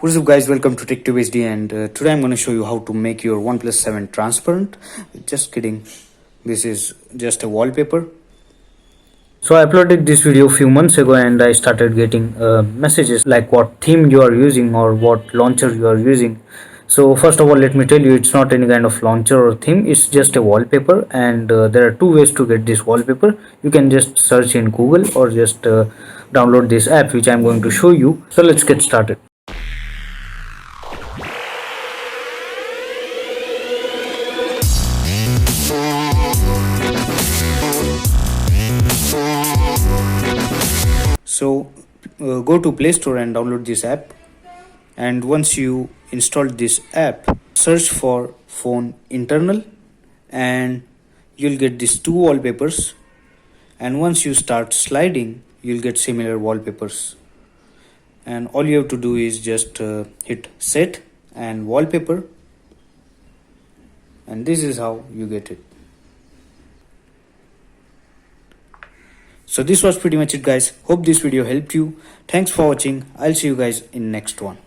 What's up guys, welcome to TechTube HD, and today I'm going to show you how to make your OnePlus 7 transparent. Just kidding, this is just a wallpaper. So I uploaded this video a few months ago and I started getting messages like what theme you are using or what launcher you are using. So first of all, let me tell you, it's not any kind of launcher or theme, it's just a wallpaper, and there are two ways to get this wallpaper. You can just search in Google or just download this app which I'm going to show you. So let's get started. So go to Play Store and download this app, and once you install this app, search for phone internal and you'll get these two wallpapers, and once you start sliding you'll get similar wallpapers, and all you have to do is just hit set and wallpaper, and this is how you get it. So this was pretty much it guys. Hope this video helped you. Thanks for watching. I'll see you guys in next one.